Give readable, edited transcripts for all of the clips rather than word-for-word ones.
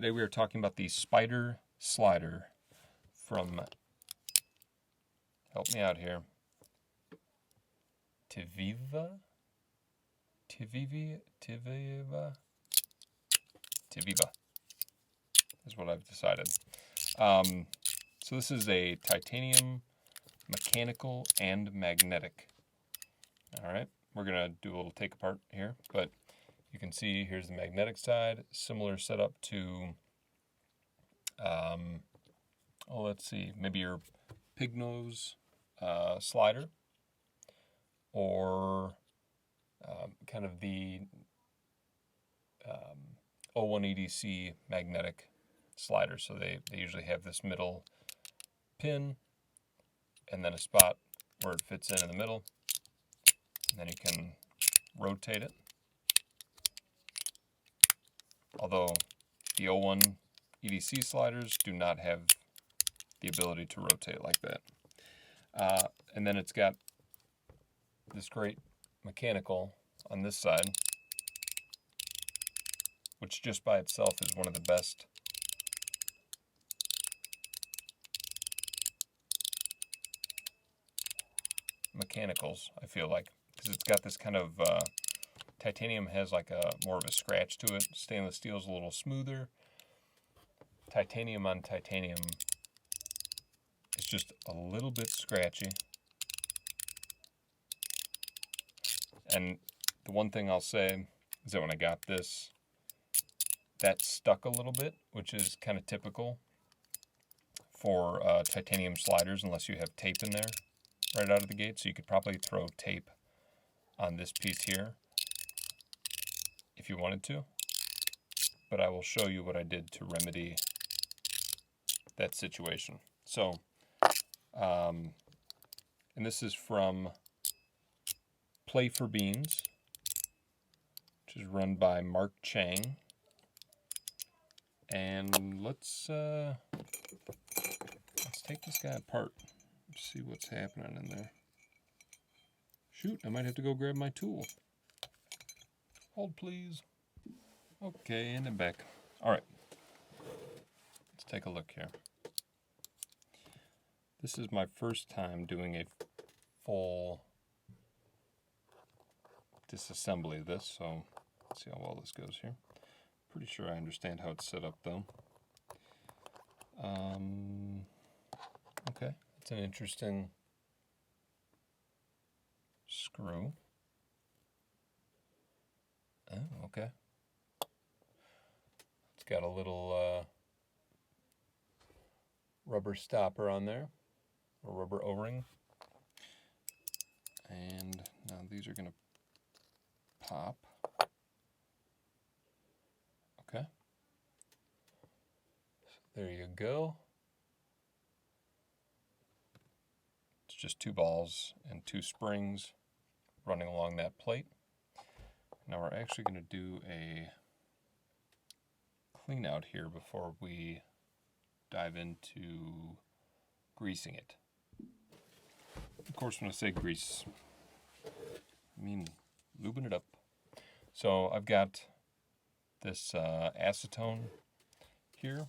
Today we are talking about the Spider Slider from, help me out here, Tiviva is what I've decided. So this is a titanium mechanical and magnetic. All right, we're gonna do a little take apart here, but you can see here's the magnetic side, similar setup to, let's see, maybe your pig nose slider, or kind of the 01 EDC magnetic slider. So they usually have this middle pin and then a spot where it fits in the middle, and then you can rotate it. Although the 01 EDC sliders do not have the ability to rotate like that. And then it's got this great mechanical on this side, which just by itself is one of the best mechanicals, I feel like, because it's got this kind of titanium has like a more of a scratch to it. Stainless steel is a little smoother. Titanium on titanium is just a little bit scratchy. And the one thing I'll say is that when I got this, that stuck a little bit, which is kind of typical for titanium sliders unless you have tape in there right out of the gate. So you could probably throw tape on this piece here if you wanted to, but I will show you what I did to remedy that situation. So, and this is from Play for Beans, which is run by Mark Chang. And let's take this guy apart, see what's happening in there. Shoot, I might have to go grab my tool. Hold, please. Okay, and I'm back. All right, let's take a look here. This is my first time doing a full disassembly of this, so let's see how well this goes here. Pretty sure I understand how it's set up, though. Okay, it's an interesting screw. Oh, okay. It's got a little rubber stopper on there, or rubber O-ring. And now these are going to pop. Okay. So there you go. It's just 2 balls and 2 springs running along that plate. Now we're actually going to do a clean out here before we dive into greasing it. Of course, when I say grease, I mean lubing it up. So I've got this acetone here.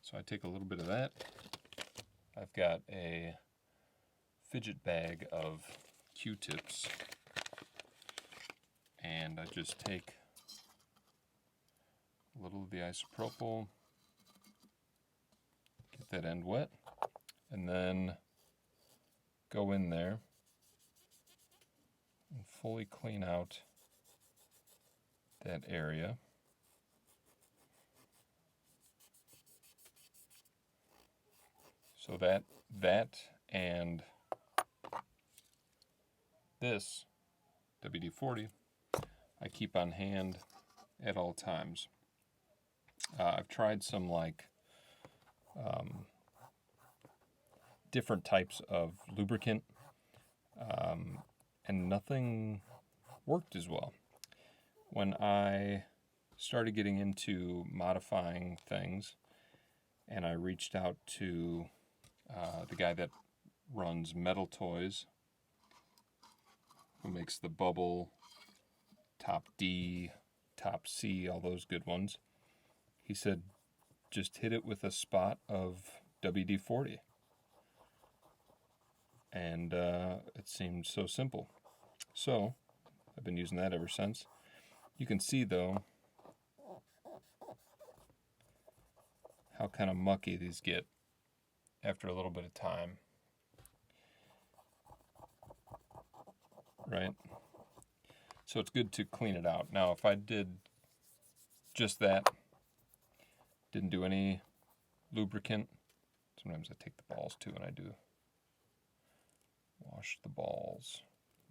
So I take a little bit of that. I've got a Fidget bag of Q-tips. And I just take a little of the isopropyl, get that end wet, and then go in there and fully clean out that area. So that and this WD-40 I keep on hand at all times. I've tried some different types of lubricant, and nothing worked as well. When I started getting into modifying things, and I reached out to the guy that runs Metal Toys, who makes the Bubble, Top D, Top C, all those good ones. he said just hit it with a spot of WD-40. And it seemed so simple. So I've been using that ever since. You can see, though, how kind of mucky these get after a little bit of time. Right? So it's good to clean it out. Now, if I did just that, didn't do any lubricant, sometimes I take the balls too and I do wash the balls,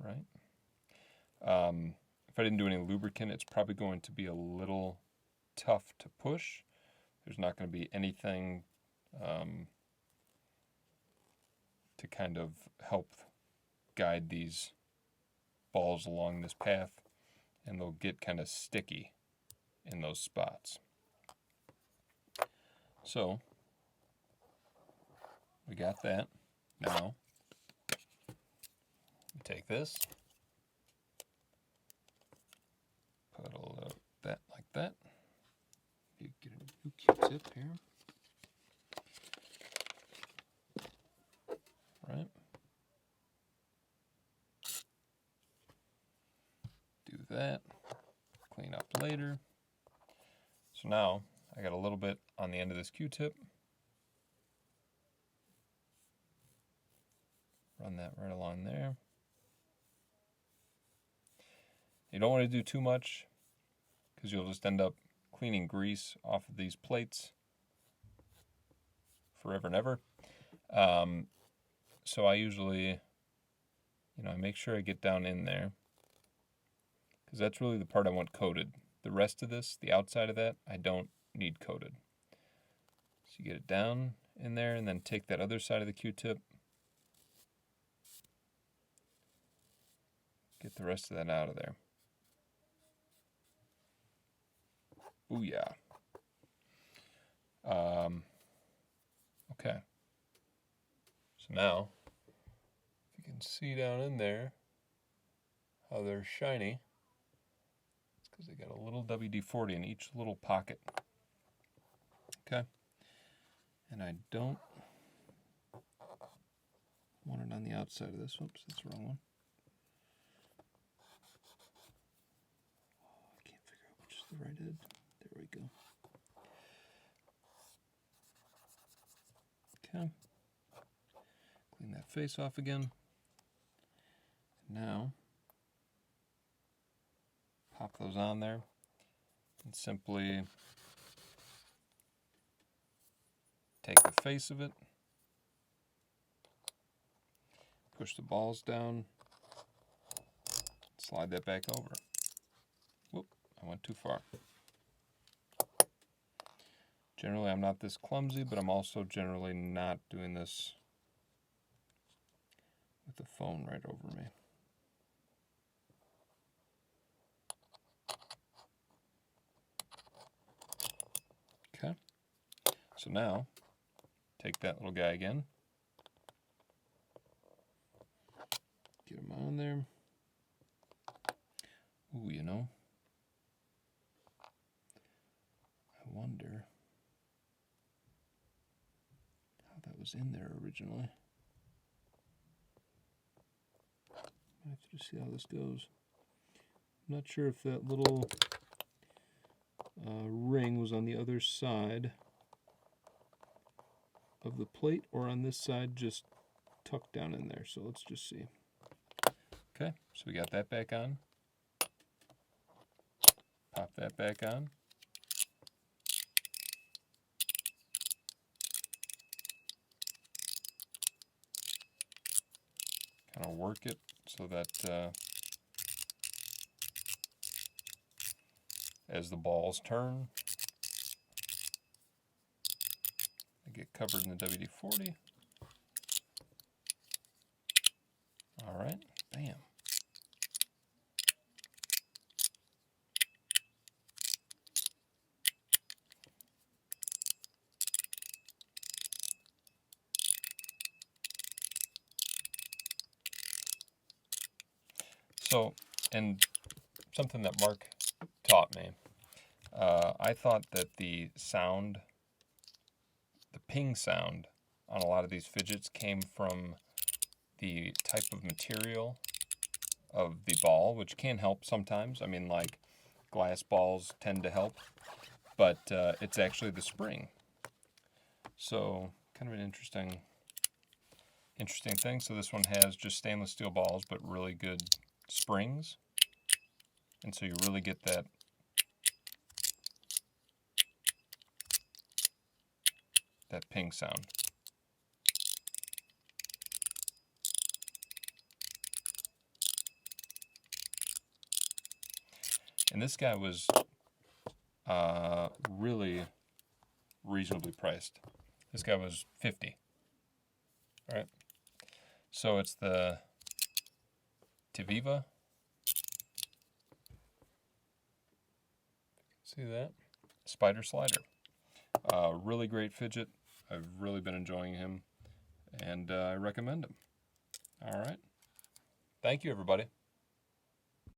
right? If I didn't do any lubricant, it's probably going to be a little tough to push. There's not going to be anything to kind of help guide these balls along this path, and they'll get kind of sticky in those spots. So we got that. Now we take this, put a little that like that. You get a new Q-tip here. Right. Do that. Clean up later. So now I got a little bit on the end of this Q-tip. Run that right along there. You don't want to do too much because you'll just end up cleaning grease off of these plates forever and ever. So I usually, I make sure I get down in there because that's really the part I want coated. The rest of this, the outside of that, I don't need coated. So you get it down in there and then take that other side of the Q-tip. Get the rest of that out of there. Booyah. Okay. So now, if you can see down in there how they're shiny, it's because they got a little WD-40 in each little pocket. Okay. And I don't want it on the outside of this. Oops, that's the wrong one. I can't figure out which is the right end. There we go. Okay. Clean that face off again. Now, pop those on there and simply take the face of it, push the balls down, slide that back over. Whoop, I went too far. Generally, I'm not this clumsy, but I'm also generally not doing this with the phone right over me. Okay. So now, take that little guy again. Get him on there. Ooh, I wonder how that was in there originally. I have to just see how this goes. I'm not sure if that little ring was on the other side of the plate or on this side just tucked down in there. So let's just see. Okay, so we got that back on. Pop that back on. Kind of work it so that as the balls turn, they get covered in the WD-40. All right, bam. So, and something that Mark taught me, I thought that the sound, the ping sound on a lot of these fidgets came from the type of material of the ball, which can help sometimes. I mean, like glass balls tend to help, but it's actually the spring. So kind of an interesting thing. So this one has just stainless steel balls, but really good springs, and so you really get that ping sound. And this guy was really reasonably priced. This guy was $50. All right. So it's the Tiviva. See that? Spider Slider. Really great fidget. I've really been enjoying him, and I recommend him. All right. Thank you, everybody.